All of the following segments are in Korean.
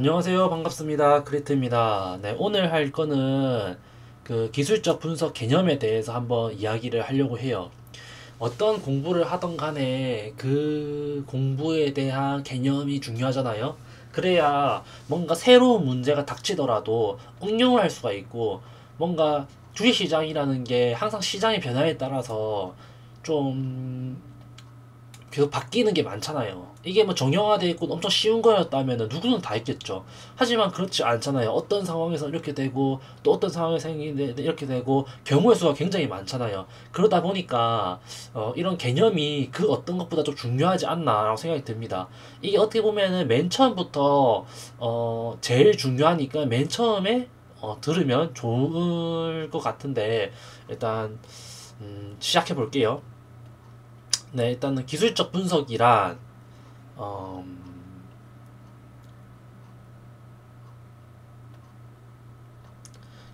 안녕하세요. 반갑습니다. 크리트입니다. 네, 오늘 할 거는 그 기술적 분석 개념에 대해서 한번 이야기를 하려고 해요. 어떤 공부를 하던 간에 그 공부에 대한 개념이 중요하잖아요. 그래야 뭔가 새로운 문제가 닥치더라도 응용을 할 수가 있고, 뭔가 주식시장이라는 게 항상 시장의 변화에 따라서 좀 계속 바뀌는 게 많잖아요. 이게 뭐 정형화돼 있고 엄청 쉬운 거였다면 누구는 다 했겠죠. 하지만 그렇지 않잖아요. 어떤 상황에서 이렇게 되고 또 어떤 상황이 생기는데 이렇게 되고 경우의 수가 굉장히 많잖아요. 그러다 보니까 이런 개념이 그 어떤 것보다 좀 중요하지 않나라고 생각이 듭니다. 이게 어떻게 보면은 맨 처음부터 제일 중요하니까 맨 처음에 들으면 좋을 것 같은데 일단 시작해 볼게요. 네, 일단은 기술적 분석이란 어,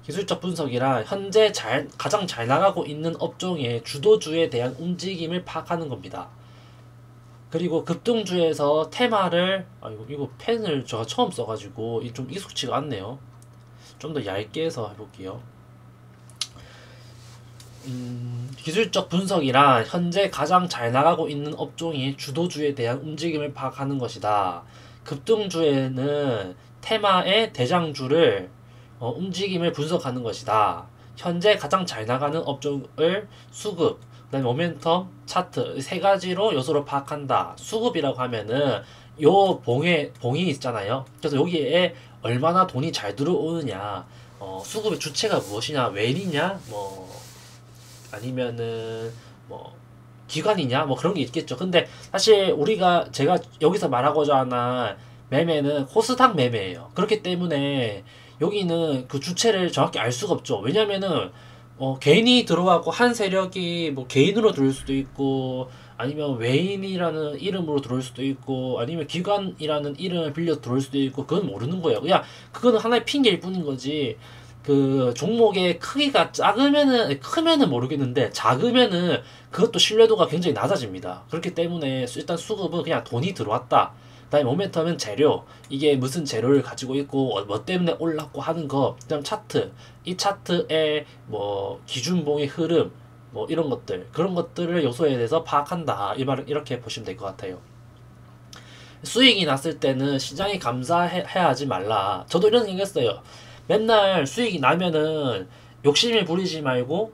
기술적 분석이란 현재 가장 잘 나가고 있는 업종의 주도주에 대한 움직임을 파악하는 겁니다. 그리고 급등주에서 테마를 이거 펜을 제가 처음 써가지고 좀 익숙치가 않네요. 좀 더 얇게 해서 해볼게요. 기술적 분석이란 현재 가장 잘 나가고 있는 업종의 주도주에 대한 움직임을 파악하는 것이다. 급등주에는 테마의 대장주를 움직임을 분석하는 것이다. 현재 가장 잘 나가는 업종을 수급, 그다음에 모멘텀, 차트 세 가지로 요소로 파악한다. 수급이라고 하면은 요 봉이 있잖아요. 그래서 여기에 얼마나 돈이 잘 들어오느냐, 수급의 주체가 무엇이냐, 웬이냐, 뭐 아니면은 뭐 기관이냐 뭐 그런 게 있겠죠. 근데 사실 제가 여기서 말하고자 하는 매매는 코스닥 매매예요. 그렇기 때문에 여기는 그 주체를 정확히 알 수가 없죠. 왜냐면은 개인이 들어와고 한 세력이 뭐 개인으로 들어올 수도 있고 아니면 외인이라는 이름으로 들어올 수도 있고 아니면 기관이라는 이름을 빌려 들어올 수도 있고 그건 모르는 거예요. 그냥 그거는 하나의 핑계일 뿐인 거지. 그 종목의 크기가 크면은 모르겠는데 작으면은 그것도 신뢰도가 굉장히 낮아집니다. 그렇기 때문에 일단 수급은 그냥 돈이 들어왔다. 그다음에 모멘텀은 재료. 이게 무슨 재료를 가지고 있고 뭐 때문에 올랐고 하는 거. 그다음 차트. 이 차트의 뭐 기준봉의 흐름 뭐 이런 것들 그런 것들을 요소에 대해서 파악한다. 이 말을 이렇게 보시면 될 것 같아요. 수익이 났을 때는 시장이 감사해야 하지 말라. 저도 이런 생각 했어요. 맨날 수익이 나면은 욕심을 부리지 말고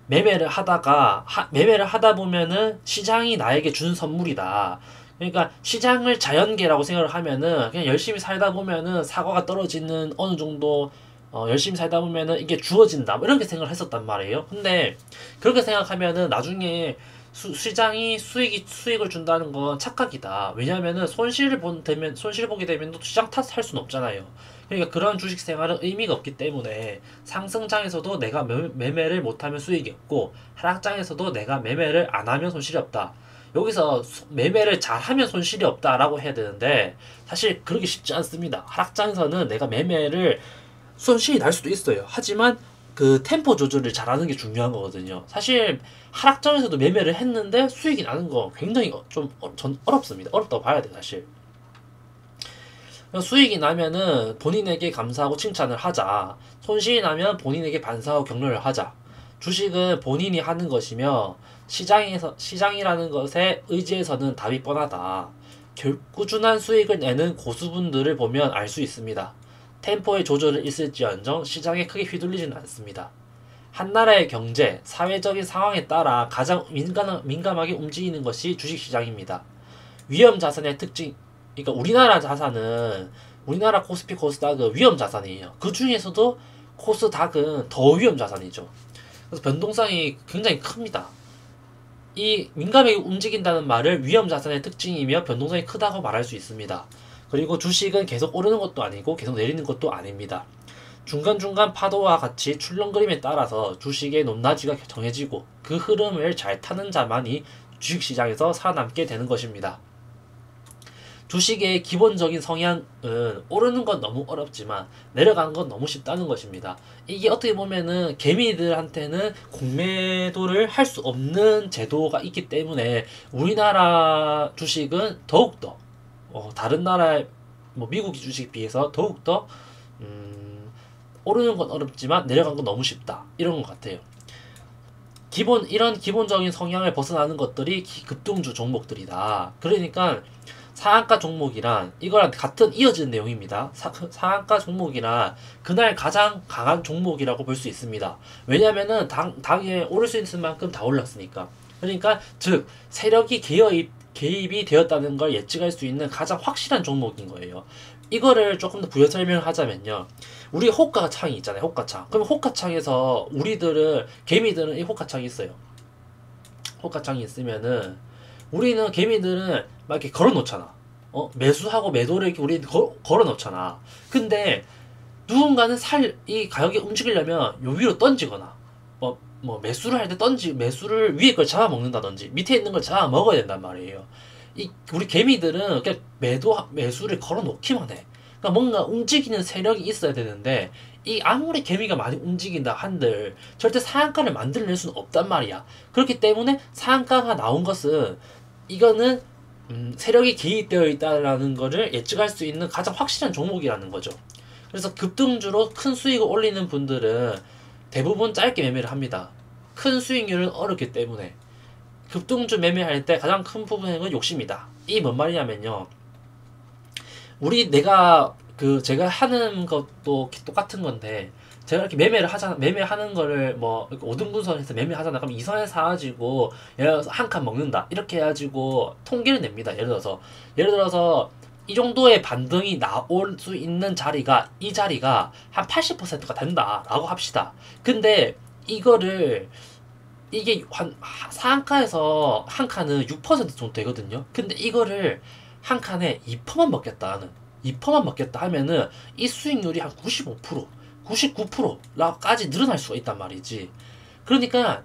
매매를 하다 보면은 시장이 나에게 준 선물이다. 그러니까 시장을 자연계라고 생각을 하면은 그냥 열심히 살다 보면은 사과가 떨어지는 어느 정도 열심히 살다 보면은 이게 주어진다. 뭐 이렇게 생각을 했었단 말이에요. 근데 그렇게 생각하면은 나중에 시장이 수익을 준다는 건 착각이다. 왜냐면은 손실 보게 되면 또 시장 탓할 수는 없잖아요. 그러니까 그런 주식 생활은 의미가 없기 때문에 상승장에서도 내가 매매를 못하면 수익이 없고 하락장에서도 내가 매매를 안 하면 손실이 없다. 여기서 매매를 잘하면 손실이 없다라고 해야 되는데 사실 그렇게 쉽지 않습니다. 하락장에서는 내가 매매를 손실이 날 수도 있어요. 하지만 그 템포 조절을 잘하는 게 중요한 거거든요. 사실 하락장에서도 매매를 했는데 수익이 나는 거 굉장히 전 어렵습니다. 어렵다고 봐야 돼요, 사실. 수익이 나면은 본인에게 감사하고 칭찬을 하자. 손실이 나면 본인에게 반사하고 격려를 하자. 주식은 본인이 하는 것이며 시장이라는 것에 의지해서는 답이 뻔하다. 꾸준한 수익을 내는 고수분들을 보면 알 수 있습니다. 템포의 조절을 있을지언정 시장에 크게 휘둘리지는 않습니다. 한 나라의 경제, 사회적인 상황에 따라 가장 민감하게 움직이는 것이 주식시장입니다. 위험 자산의 특징, 그러니까 우리나라 코스피 코스닥은 위험 자산이에요. 그 중에서도 코스닥은 더 위험 자산이죠. 그래서 변동성이 굉장히 큽니다. 이 민감하게 움직인다는 말을 위험 자산의 특징이며 변동성이 크다고 말할 수 있습니다. 그리고 주식은 계속 오르는 것도 아니고 계속 내리는 것도 아닙니다. 중간중간 파도와 같이 출렁거림에 따라서 주식의 높낮이가 정해지고 그 흐름을 잘 타는 자만이 주식시장에서 살아남게 되는 것입니다. 주식의 기본적인 성향은 오르는 건 너무 어렵지만 내려가는 건 너무 쉽다는 것입니다. 이게 어떻게 보면은 개미들한테는 공매도를 할 수 없는 제도가 있기 때문에 우리나라 주식은 더욱더 다른 나라에 뭐 미국 주식에 비해서 더욱더 오르는 건 어렵지만 내려간 건 너무 쉽다 이런 것 같아요. 이런 기본적인 성향을 벗어나는 것들이 급등주 종목들이다. 그러니까 상한가 종목이란 이거랑 같은 이어지는 내용입니다. 상한가 종목이란 그날 가장 강한 종목이라고 볼 수 있습니다. 왜냐면은 당에 오를 수 있는 만큼 다 올랐으니까. 그러니까 즉 세력이 개입이 되었다는 걸 예측할 수 있는 가장 확실한 종목인 거예요. 이거를 조금 더 부연 설명하자면요. 우리 호가창이 있잖아요. 호가창. 그럼 호가창에서 개미들은 이 호가창이 있어요. 호가창이 있으면은 우리는 개미들은 막 이렇게 걸어 놓잖아. 매수하고 매도를 이렇게 우리는 걸어 놓잖아. 근데 누군가는 이 가격이 움직이려면 요 위로 던지거나 뭐 매수를 할 때 매수를 위에 걸 잡아먹는다든지 밑에 있는 걸 잡아먹어야 된단 말이에요. 우리 개미들은 그냥 매수를 걸어 놓기만 해. 그러니까 뭔가 움직이는 세력이 있어야 되는데 아무리 개미가 많이 움직인다 한들 절대 상한가를 만들어낼 수는 없단 말이야. 그렇기 때문에 상한가가 나온 것은 이거는 세력이 개입되어 있다라는 거를 예측할 수 있는 가장 확실한 종목이라는 거죠. 그래서 급등주로 큰 수익을 올리는 분들은 대부분 짧게 매매를 합니다. 큰 수익률은 어렵기 때문에 급등주 매매할 때 가장 큰 부분은 욕심이다. 이 뭔 말이냐면요. 제가 하는 것도 똑같은 건데 제가 이렇게 매매하는 거를 뭐 5등분선에서 매매하잖아. 그럼 2선에 사가지고 예를 들어서 한 칸 먹는다 이렇게 해가지고 통계를 냅니다. 예를 들어서 이 정도의 반등이 나올 수 있는 이 자리가 한 80%가 된다라고 합시다. 근데 이게 상한가에서 한 칸은 6% 정도 되거든요. 근데 이거를 한 칸에 2%만 먹겠다 하면은 이 수익률이 한 95%, 99%까지 늘어날 수가 있단 말이지. 그러니까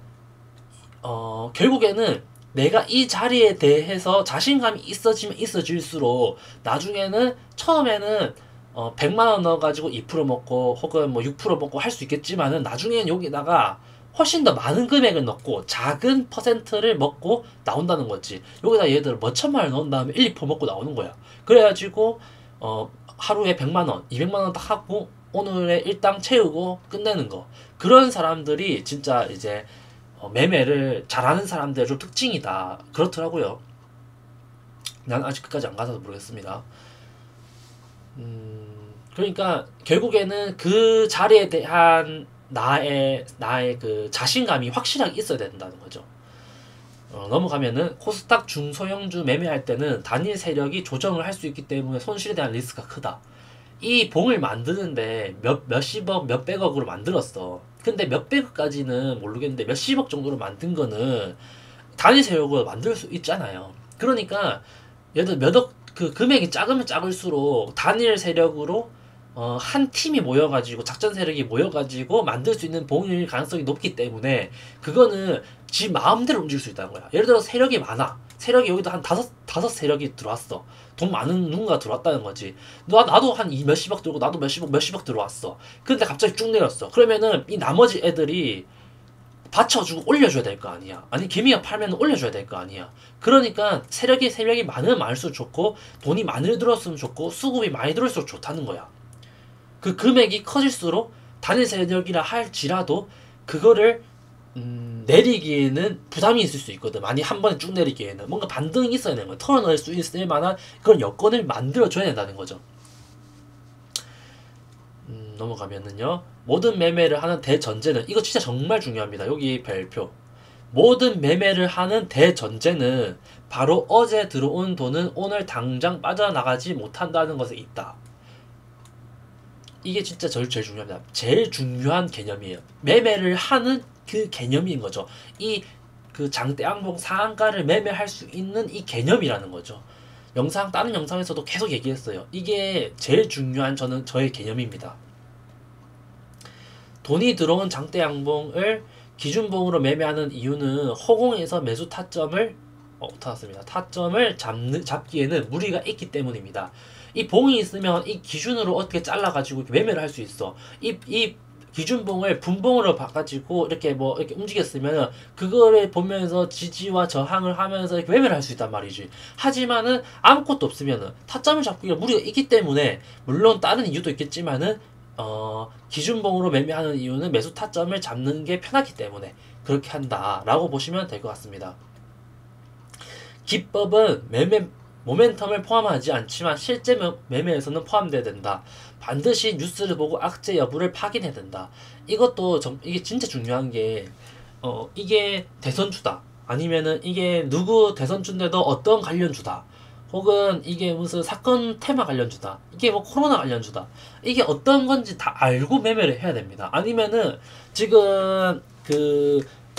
결국에는 내가 이 자리에 대해서 자신감이 있어지면 있어질수록 나중에는 처음에는 100만원 넣어가지고 2% 먹고 혹은 뭐 6% 먹고 할 수 있겠지만은 나중에는 여기다가 훨씬 더 많은 금액을 넣고 작은 퍼센트를 먹고 나온다는 거지. 여기다 예를 들어 몇 천만을 넣은 다음에 1, 2% 먹고 나오는 거야. 그래가지고 하루에 100만원, 200만원 딱 하고 오늘의 일당 채우고 끝내는 거. 그런 사람들이 진짜 이제 매매를 잘하는 사람들의 좀 특징이다. 그렇더라고요. 난 아직 끝까지 안 가서 모르겠습니다. 그러니까 결국에는 그 자리에 대한 나의 그 자신감이 확실하게 있어야 된다는 거죠. 넘어가면은 코스닥 중소형주 매매할 때는 단일 세력이 조정을 할 수 있기 때문에 손실에 대한 리스크가 크다. 이 봉을 만드는데 몇십억, 몇백억으로 만들었어. 근데 몇백억까지는 모르겠는데 몇십억 정도로 만든 거는 단일 세력으로 만들 수 있잖아요. 그러니까 예를 들어 그 금액이 작으면 작을수록 단일 세력으로 한 팀이 모여가지고 작전 세력이 모여가지고 만들 수 있는 봉일 가능성이 높기 때문에 그거는 지 마음대로 움직일 수 있다는 거야. 예를 들어 세력이 많아. 세력이 여기도 한 다섯 세력이 들어왔어. 돈 많은 누군가 들어왔다는 거지. 나도 한 몇십억 들고 나도 몇십억 들어왔어. 근데 갑자기 쭉 내렸어. 그러면은 이 나머지 애들이 받쳐주고 올려줘야 될 거 아니야. 아니 개미가 팔면 올려줘야 될 거 아니야. 그러니까 세력이 많으면 많을수록 좋고 돈이 많이 들었으면 좋고 수급이 많이 들어올수록 좋다는 거야. 그 금액이 커질수록 단일 세력이라 할지라도 그거를 내리기에는 부담이 있을 수 있거든. 많이 한 번에 쭉 내리기에는 뭔가 반등이 있어야 되는 거야. 털어낼 수 있을 만한 그런 여건을 만들어줘야 된다는 거죠. 넘어가면은요. 모든 매매를 하는 대전제는 이거 진짜 정말 중요합니다. 여기 별표. 모든 매매를 하는 대전제는 바로 어제 들어온 돈은 오늘 당장 빠져나가지 못한다는 것에 있다. 이게 진짜 제일 중요합니다. 제일 중요한 개념이에요. 매매를 하는 그 개념인 거죠. 그 장대양봉 상한가를 매매할 수 있는 이 개념이라는 거죠. 다른 영상에서도 계속 얘기했어요. 이게 제일 중요한 저의 개념입니다. 돈이 들어온 장대양봉을 기준봉으로 매매하는 이유는 허공에서 매수 타점을 잡기에는 무리가 있기 때문입니다. 이 봉이 있으면 이 기준으로 어떻게 잘라가지고 매매를 할 수 있어. 이 기준봉을 분봉으로 바꿔가지고 이렇게 뭐 이렇게 움직였으면 그거를 보면서 지지와 저항을 하면서 이렇게 매매를 할 수 있단 말이지. 하지만은 아무것도 없으면은 타점을 잡기가 무리가 있기 때문에, 물론 다른 이유도 있겠지만은 기준봉으로 매매하는 이유는 매수 타점을 잡는 게 편하기 때문에 그렇게 한다라고 보시면 될 것 같습니다. 기법은 매매 모멘텀을 포함하지 않지만 실제 매매에서는 포함돼야 된다. 반드시 뉴스를 보고 악재 여부를 확인해야 된다. 이것도 이게 진짜 중요한 게 이게 대선주다. 아니면은 이게 누구 대선주인데도 어떤 관련주다. 혹은 이게 무슨 사건 테마 관련주다. 이게 뭐 코로나 관련주다. 이게 어떤 건지 다 알고 매매를 해야 됩니다. 아니면은 지금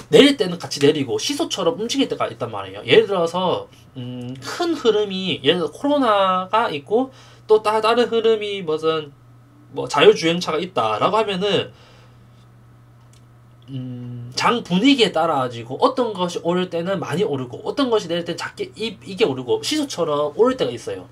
내릴 때는 같이 내리고 시소처럼 움직일 때가 있단 말이에요. 예를 들어서 큰 흐름이, 예를 들어 코로나가 있고 또 다른 흐름이 무슨 뭐 자율주행차가 있다라고 하면은 장 분위기에 따라 가지고 어떤 것이 오를 때는 많이 오르고 어떤 것이 내릴 때는 작게 이게 오르고 시소처럼 오를 때가 있어요.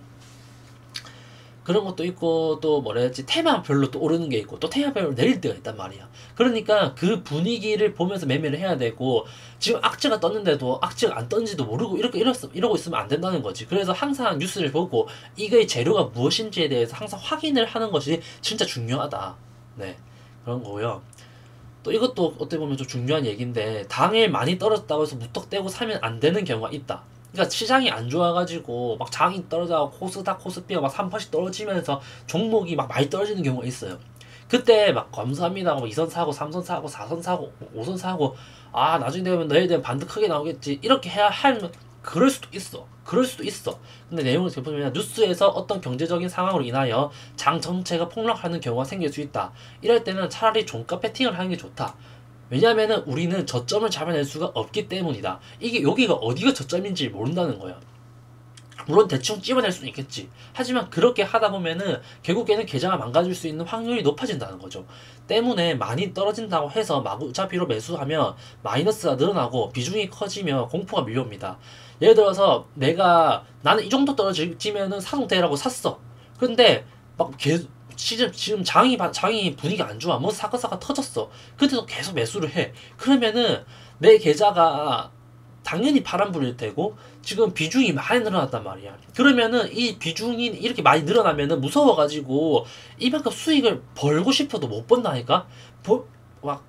그런 것도 있고, 또 뭐라 해야지, 테마별로 또 오르는 게 있고 또 테마별로 내릴 때가 있단 말이야. 그러니까 그 분위기를 보면서 매매를 해야 되고, 지금 악재가 떴는데도 악재가 안 떴는지도 모르고 이러고 있으면 안 된다는 거지. 그래서 항상 뉴스를 보고 이거의 재료가 무엇인지에 대해서 항상 확인을 하는 것이 진짜 중요하다. 네, 그런 거고요. 또 이것도 어떻게 보면 좀 중요한 얘기인데, 당일 많이 떨어졌다고 해서 무턱대고 사면 안 되는 경우가 있다. 그러니까 시장이 안 좋아가지고 막 장이 떨어져서 코스닥 코스피가 막 3%씩 떨어지면서 종목이 막 많이 떨어지는 경우가 있어요. 그때 막 감사합니다 막 2선 사고 3선 사고 4선 사고 5선 사고, 아 나중에 되면 내일 되면 반등 크게 나오겠지 이렇게 해야 하면 그럴 수도 있어. 그럴 수도 있어. 근데 내용을 보면 뉴스에서 어떤 경제적인 상황으로 인하여 장 전체가 폭락하는 경우가 생길 수 있다. 이럴 때는 차라리 종가 패팅을 하는 게 좋다. 왜냐면은 우리는 저점을 잡아낼 수가 없기 때문이다. 이게 여기가 어디가 저점인지 모른다는 거야. 물론 대충 찝어낼 수는 있겠지. 하지만 그렇게 하다 보면은 결국에는 계좌가 망가질 수 있는 확률이 높아진다는 거죠. 때문에 많이 떨어진다고 해서 마구잡이로 매수하면 마이너스가 늘어나고 비중이 커지며 공포가 밀려옵니다. 예를 들어서 나는 이 정도 떨어지면은 사동대라고 샀어. 근데 막 계속 지금 장이 분위기가 안 좋아. 뭐 사건사가 터졌어. 근데도 계속 매수를 해. 그러면은 내 계좌가 당연히 파란불일 테고 지금 비중이 많이 늘어났단 말이야. 그러면은 이 비중이 이렇게 많이 늘어나면은 무서워가지고 이만큼 수익을 벌고 싶어도 못 번다니까. 막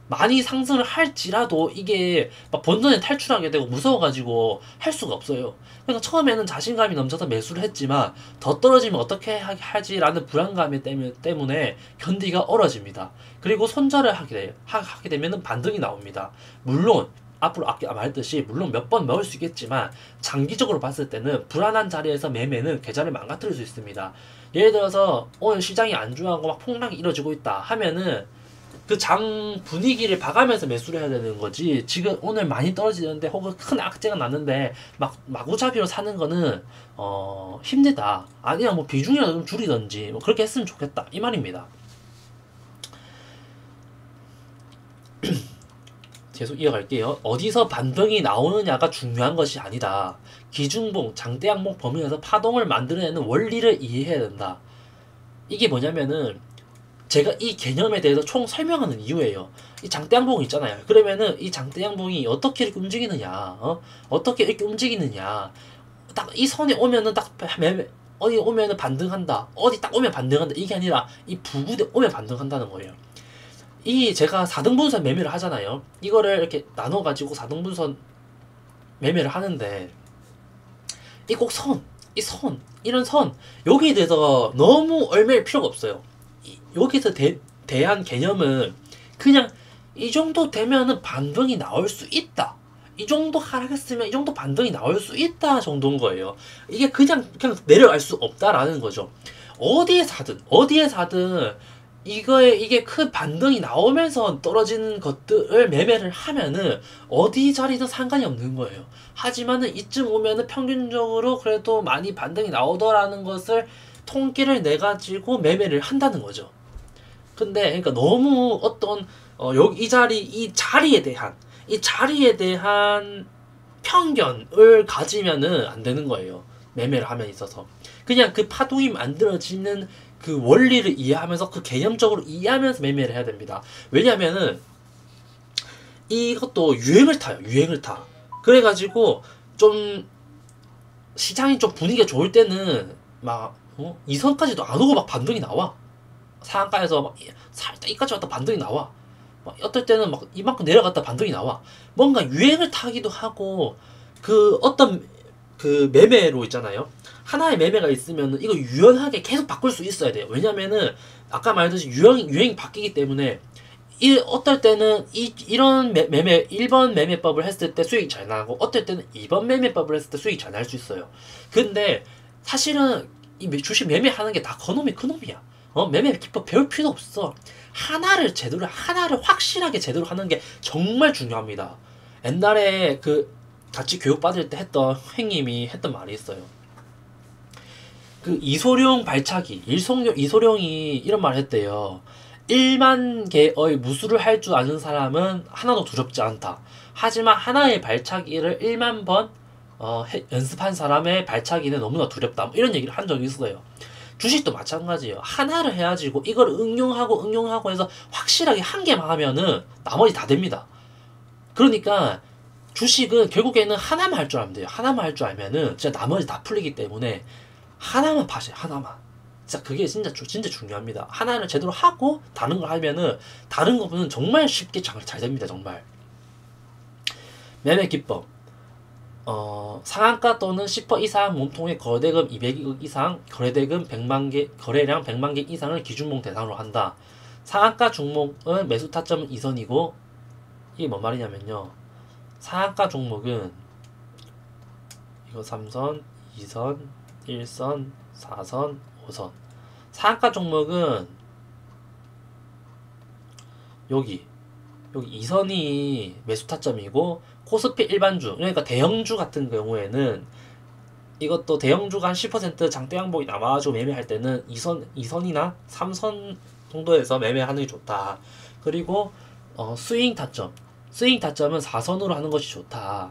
많이 상승을 할지라도 이게 막 본전에 탈출하게 되고 무서워가지고 할 수가 없어요. 그러니까 처음에는 자신감이 넘쳐서 매수를 했지만 더 떨어지면 어떻게 하지라는 불안감 때문에 견디기가 어려집니다. 그리고 손절을 하게 되면은 반등이 나옵니다. 물론 앞으로 아까 말했듯이 물론 몇 번 먹을 수 있겠지만 장기적으로 봤을 때는 불안한 자리에서 매매는 계좌를 망가뜨릴 수 있습니다. 예를 들어서 오늘 시장이 안 좋아하고 막 폭락이 이뤄지고 있다 하면은 그 장 분위기를 봐가면서 매수를 해야 되는 거지. 지금 오늘 많이 떨어지는데 혹은 큰 악재가 났는데 마구잡이로 사는 거는 힘들다. 아니야 뭐 비중이라도 좀 줄이던지 뭐 그렇게 했으면 좋겠다 이 말입니다. 계속 이어갈게요. 어디서 반등이 나오느냐가 중요한 것이 아니다. 기준봉, 장대양봉 범위에서 파동을 만들어내는 원리를 이해해야 된다. 이게 뭐냐면은 제가 이 개념에 대해서 총 설명하는 이유예요. 이 장대양봉 있잖아요. 그러면은 이 장대양봉이 어떻게 이렇게 움직이느냐, 어떻게 이렇게 움직이느냐. 딱 이 선에 오면은 어디 오면은 반등한다. 어디 딱 오면 반등한다. 이게 아니라 이 부구대 오면 반등한다는 거예요. 제가 4등분선 매매를 하잖아요. 이거를 이렇게 나눠가지고 4등분선 매매를 하는데 이 꼭 이런 선 여기에 대해서 너무 얽매일 필요가 없어요. 여기서 대한 개념은 그냥 이 정도 되면은 반등이 나올 수 있다. 이 정도 하락했으면 이 정도 반등이 나올 수 있다 정도인 거예요. 이게 그냥 내려갈 수 없다라는 거죠. 어디에 사든 이게 큰 반등이 나오면서 떨어지는 것들을 매매를 하면은 어디 자리든 상관이 없는 거예요. 하지만은 이쯤 오면은 평균적으로 그래도 많이 반등이 나오더라는 것을 통계를 내가지고 매매를 한다는 거죠. 근데 그러니까 너무 어떤 이 자리에 대한 편견을 가지면은 안 되는 거예요. 매매를 하면 있어서 그냥 그 파동이 만들어지는 그 원리를 이해하면서 그 개념적으로 이해하면서 매매를 해야 됩니다. 왜냐면은 이것도 유행을 타요. 유행을 타. 그래가지고 좀 시장이 좀 분위기가 좋을 때는 막 2선까지도 안 오고 막 반등이 나와. 상한가에서 막 살짝 이까지 왔다 반등이 나와. 막 어떨 때는 막 이만큼 내려갔다 반등이 나와. 뭔가 유행을 타기도 하고 그 어떤 그 매매로 있잖아요. 하나의 매매가 있으면 이거 유연하게 계속 바꿀 수 있어야 돼요. 왜냐면은 아까 말했듯이 유행이 바뀌기 때문에 어떨 때는 이런 매매 1번 매매법을 했을 때 수익이 잘 나고 어떨 때는 2번 매매법을 했을 때 수익이 잘 날 수 있어요. 근데 사실은 이 주식 매매하는 게 다 그놈이 그놈이야. 매매 기법 배울 필요 없어. 하나를 확실하게 제대로 하는 게 정말 중요합니다. 옛날에 그 같이 교육받을 때 했던 선생님이 했던 말이 있어요. 그 이소룡 발차기, 이소룡이 이런 말을 했대요. 1만 개의 무술을 할 줄 아는 사람은 하나도 두렵지 않다. 하지만 하나의 발차기를 1만 번 연습한 사람의 발차기는 너무나 두렵다. 이런 얘기를 한 적이 있어요. 주식도 마찬가지예요. 하나를 해가지고 이걸 응용하고 해서 확실하게 한 개만 하면은 나머지 다 됩니다. 그러니까 주식은 결국에는 하나만 할 줄 알면 돼요. 하나만 할 줄 알면은 진짜 나머지 다 풀리기 때문에 하나만 파세요. 하나만. 진짜 그게 진짜 중요합니다. 하나를 제대로 하고 다른 걸 하면은 다른 거는 정말 쉽게 잘 됩니다. 정말. 매매 기법. 상한가 또는 10% 이상 몸통의 거래대금 200억 이상, 거래대금 100만 개, 거래량 100만 개 이상을 기준목 대상으로 한다. 상한가 종목은 매수 타점은 2선이고, 이게 뭔 말이냐면요. 상한가 종목은 이거 3선, 2선, 1선, 4선, 5선. 상한가 종목은 여기 2선이 매수 타점이고 코스피 일반주, 그러니까 대형주 같은 경우에는 이것도 대형주가 한 10% 장대 양봉이 남아가지고 매매할 때는 2선이나 3선 정도에서 매매하는 게 좋다. 그리고 스윙 타점은 4선으로 하는 것이 좋다.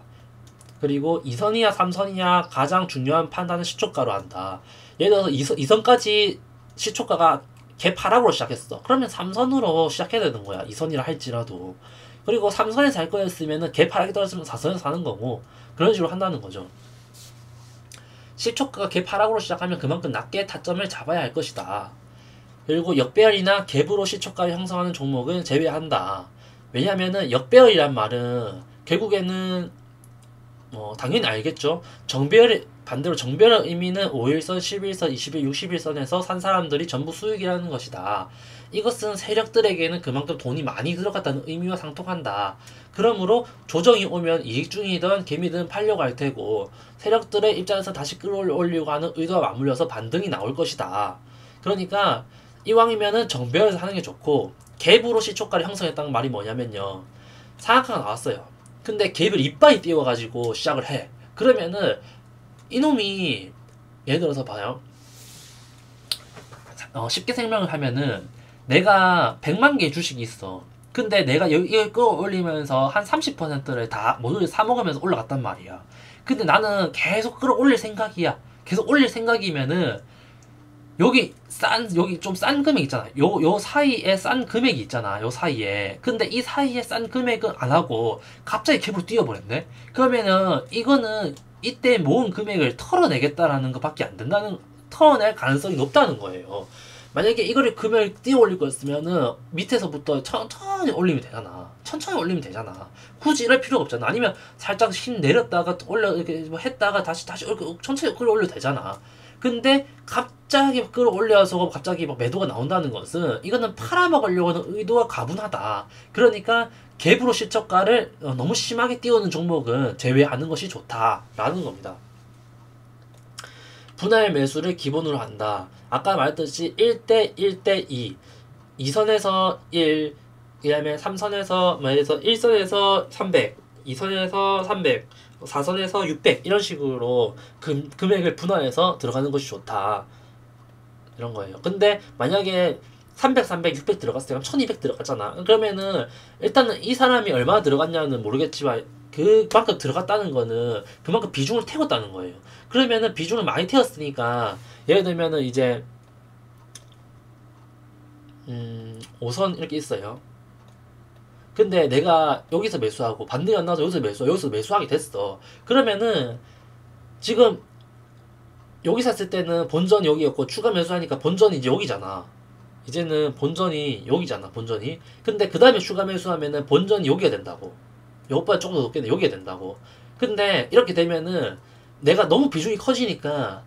그리고 2선이냐 3선이냐 가장 중요한 판단은 시초가로 한다. 예를 들어서 2선까지 시초가가 갭 하락으로 시작했어. 그러면 3선으로 시작해야 되는 거야. 2선이라 할지라도. 그리고 3선에서 할 거였으면은 갭 하락이 떨어지면 4선에서 사는 거고, 그런 식으로 한다는 거죠. 시초가가 갭 하락으로 시작하면 그만큼 낮게 타점을 잡아야 할 것이다. 그리고 역배열이나 갭으로 시초가를 형성하는 종목은 제외한다. 왜냐면은 역배열이란 말은 결국에는 당연히 알겠죠. 반대로 정배열의 의미는 5일선, 11선, 20일, 60일선에서 산 사람들이 전부 수익이라는 것이다. 이것은 세력들에게는 그만큼 돈이 많이 들어갔다는 의미와 상통한다. 그러므로 조정이 오면 이익 중이든 개미든 팔려고 할 테고 세력들의 입장에서 다시 끌어올리려고 하는 의도와 맞물려서 반등이 나올 것이다. 그러니까 이왕이면은 정배열에서 하는 게 좋고, 갭으로 시초가를 형성했다는 말이 뭐냐면요. 상한가가 나왔어요. 근데 갭을 이빨이 띄워가지고 시작을 해. 그러면은 이놈이 예를 들어서 봐요. 쉽게 설명을 하면은 내가 100만 개의 주식이 있어. 근데 내가 이걸 끌어올리면서 한 30%를 다 모두 사먹으면서 올라갔단 말이야. 근데 나는 계속 끌어올릴 생각이야. 계속 올릴 생각이면은 여기 좀 싼 금액 있잖아. 요 사이에 싼 금액이 있잖아. 요 사이에. 근데 이 사이에 싼 금액은 안 하고 갑자기 갭으로 뛰어버렸네? 그러면은 이거는 이때 모은 금액을 털어내겠다라는 것밖에 안 된다는, 털어낼 가능성이 높다는 거예요. 만약에 이거를 금액을 띄워 올릴 거였으면은 밑에서부터 천천히 올리면 되잖아. 천천히 올리면 되잖아. 굳이 이럴 필요가 없잖아. 아니면 살짝 힘 내렸다가 이렇게 뭐 했다가 다시 천천히 끌어올려도 되잖아. 근데 갑자기 끌어올려서 갑자기 막 매도가 나온다는 것은 이거는 팔아먹으려고 하는 의도가 가분하다. 그러니까 갭으로 시초가를 너무 심하게 띄우는 종목은 제외하는 것이 좋다라는 겁니다. 분할 매수를 기본으로 한다. 아까 말했듯이 1대 1대 2, 2선에서 1, 그 다음에 3선에서 1선에서 300, 2선에서 300, 4선에서 600 이런 식으로 금액을 분할해서 들어가는 것이 좋다. 이런 거예요. 근데 만약에 300, 300, 600 들어갔을 때 1200 들어갔잖아. 그러면은 일단은 이 사람이 얼마나 들어갔냐는 모르겠지만 그만큼 들어갔다는 거는 그만큼 비중을 태웠다는 거예요. 그러면은 비중을 많이 태웠으니까 예를 들면은 이제 5선 이렇게 있어요. 근데 내가 여기서 매수하고 반등이 안 나와서 여기서 여기서 매수하게 됐어. 그러면은 지금 여기 샀을 때는 본전 여기였고 추가 매수하니까 본전이 이제 여기잖아. 이제는 본전이 여기잖아. 본전이. 근데 그 다음에 추가 매수하면은 본전이 여기가 된다고. 요것보다 조금 더 높게 여기가 된다고. 근데 이렇게 되면은 내가 너무 비중이 커지니까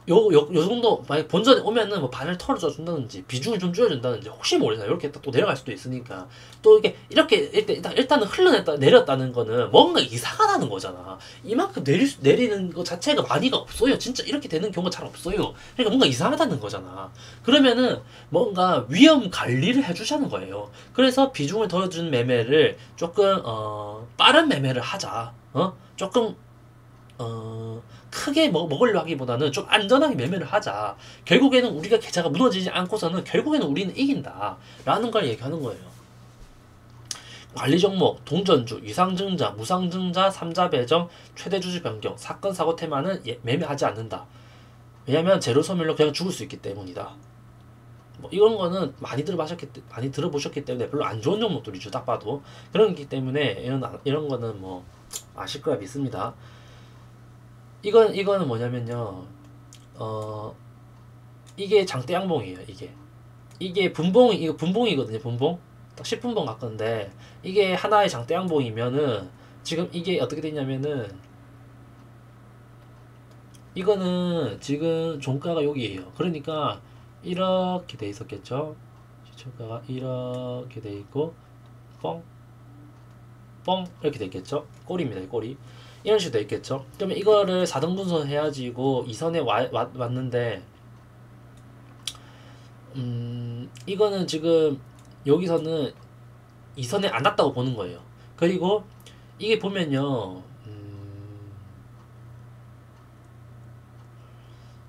요 정도 만약 본전에 오면은 뭐 반을 털어줘 준다든지 비중을 좀 줄여준다든지 혹시 모르잖아. 이렇게 또 내려갈 수도 있으니까 또 이렇게 일단은 흘러냈다 내렸다는 거는 뭔가 이상하다는 거잖아. 이만큼 내리는 거 자체가 많이가 없어요. 진짜 이렇게 되는 경우가 잘 없어요. 그러니까 뭔가 이상하다는 거잖아. 그러면은 뭔가 위험 관리를 해주자는 거예요. 그래서 비중을 덜어준 매매를 조금 빠른 매매를 하자. 조금 크게 먹으려 하기보다는 좀 안전하게 매매를 하자. 결국에는 우리가 계좌가 무너지지 않고서는 결국에는 우리는 이긴다. 라는 걸 얘기하는 거예요. 관리 종목, 동전주, 유상증자, 무상증자, 삼자 배정, 최대 주주 변경, 사건 사고 테마는 매매하지 않는다. 왜냐면 제로 소멸로 그냥 죽을 수 있기 때문이다. 뭐 이런 거는 많이 들어보셨기 때문에 별로 안 좋은 종목들이죠. 딱 봐도 그렇기 때문에 이런 거는 뭐 아실 거라 믿습니다. 이거는 뭐냐면요. 이게 장대 양봉이에요. 이게 이거 분봉이거든요. 분봉. 딱 10분봉 같건데 이게 하나의 장대 양봉이면은 지금 이게 어떻게 되냐면은 이거는 지금 종가가 여기에요. 그러니까 이렇게 돼 있었겠죠. 시초가가 이렇게 돼 있고 뻥 이렇게 돼 있겠죠. 꼬리입니다. 꼬리. 이런 식으로 돼 있겠죠. 그러면 이거를 4등 분선 해야지고 2선에 왔는데 이거는 지금 여기서는 2선에 안 왔다고 보는 거예요. 그리고 이게 보면요.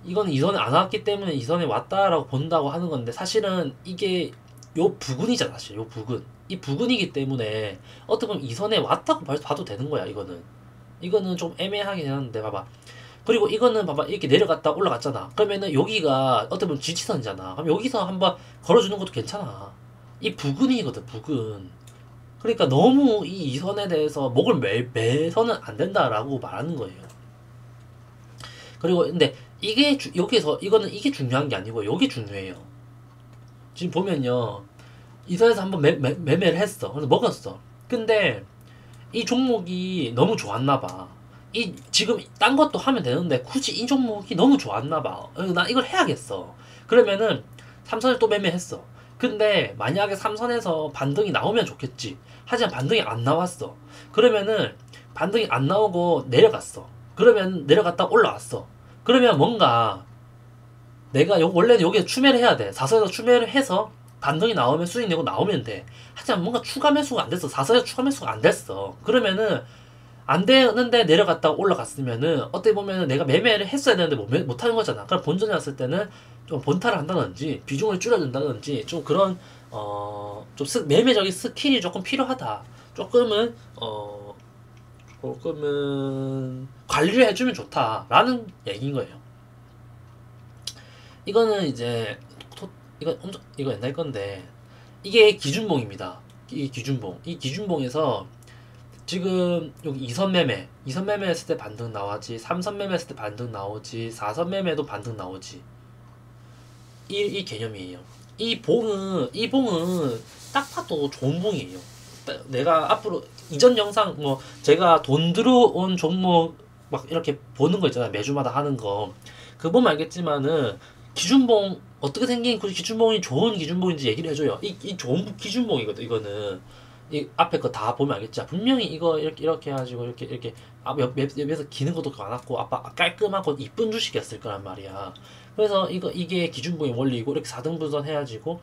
이거는 2선에 안 왔기 때문에 2선에 왔다라고 본다고 하는 건데 사실은 이게 요 부근이잖아. 사실 요 부근. 이 부근이기 때문에 어떻게 보면 2선에 왔다고 봐도 되는 거야. 이거는 좀 애매하긴 하는데 봐봐. 그리고 이거는 봐봐 이렇게 내려갔다 올라갔잖아. 그러면은 여기가 어떻게 보면 지지선이잖아. 그럼 여기서 한번 걸어주는 것도 괜찮아. 이 부근이거든 부근. 그러니까 너무 이 2선에 대해서 목을 매서는 안 된다라고 말하는 거예요. 그리고 근데 여기서 이거는 이게 중요한 게 아니고 여기 중요해요. 지금 보면요. 2선에서 한번 매매를 했어. 그래서 먹었어. 근데 이 종목이 너무 좋았나 봐. 지금 딴 것도 하면 되는데 굳이 이 종목이 너무 좋았나 봐. 나 이걸 해야겠어. 그러면은 3선을 또 매매했어. 근데 만약에 3선에서 반등이 나오면 좋겠지. 하지만 반등이 안 나왔어. 그러면은 반등이 안 나오고 내려갔어. 그러면 내려갔다 올라왔어. 그러면 뭔가 내가 원래는 여기에 추매를 해야 돼. 4선에서 추매를 해서 반등이 나오면 수익 내고 나오면 돼. 하지만 뭔가 추가 매수가 안 됐어. 4선에서 추가 매수가 안 됐어. 그러면은 안 되는데 내려갔다가 올라갔으면은 어떻게 보면은 내가 매매를 했어야 되는데 못 하는 거잖아. 그럼 본전이 왔을 때는 좀 본타를 한다든지 비중을 줄여준다든지 좀 그런 좀 매매적인 스킬이 조금 필요하다. 조금은 관리를 해주면 좋다라는 얘기인 거예요. 이거는 이제 이거 옛날 건데 이게 기준봉입니다. 이 기준봉에서 지금 여기 2선 매매 했을 때 반등 나오지, 3선 매매 했을 때 반등 나오지, 4선 매매도 반등 나오지. 이 개념이에요. 이 봉은 딱 봐도 좋은 봉이에요. 내가 앞으로 이전 영상 뭐 제가 돈 들어온 종목 막 이렇게 보는 거 있잖아요. 매주마다 하는 거. 그거 보면 알겠지만은 기준봉 어떻게 생긴 그 기준봉이 좋은 기준봉인지 얘기를 해줘요. 이 좋은 기준봉이거든. 이거는 이 앞에 거 다 보면 알겠지. 분명히 이거 이렇게 해가지고 이렇게 옆에서 기는 것도 많았고 아빠 깔끔하고 이쁜 주식이었을 거란 말이야. 그래서 이게 기준봉의 원리이고 이렇게 4등 분선 해가지고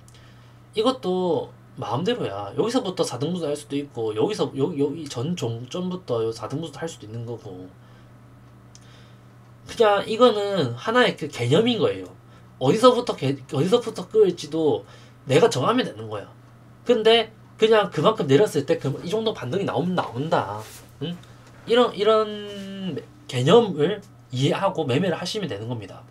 이것도 마음대로야. 여기서부터 4등 분선 할 수도 있고 여기 전 종점부터 4등 분선 할 수도 있는 거고. 그냥 이거는 하나의 그 개념인 거예요. 어디서부터 끌지도 내가 정하면 되는 거야. 근데 그냥 그만큼 내렸을 때 이 정도 반등이 나오면 나온다. 응? 이런 개념을 이해하고 매매를 하시면 되는 겁니다.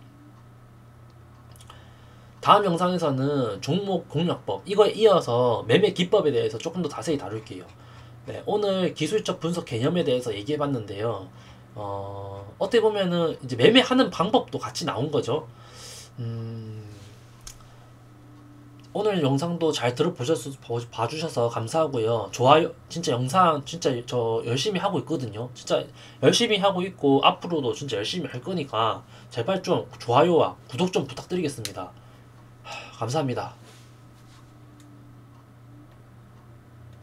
다음 영상에서는 종목 공략법, 이거에 이어서 매매 기법에 대해서 조금 더 자세히 다룰게요. 네, 오늘 기술적 분석 개념에 대해서 얘기해 봤는데요. 어떻게 보면은 이제 매매하는 방법도 같이 나온 거죠. 음, 오늘 영상도 잘 봐주셔서 감사하고요. 좋아요, 진짜 영상 진짜 저 열심히 하고 있거든요. 진짜 열심히 하고 있고 앞으로도 진짜 열심히 할 거니까 제발 좀 좋아요와 구독 좀 부탁드리겠습니다. 감사합니다.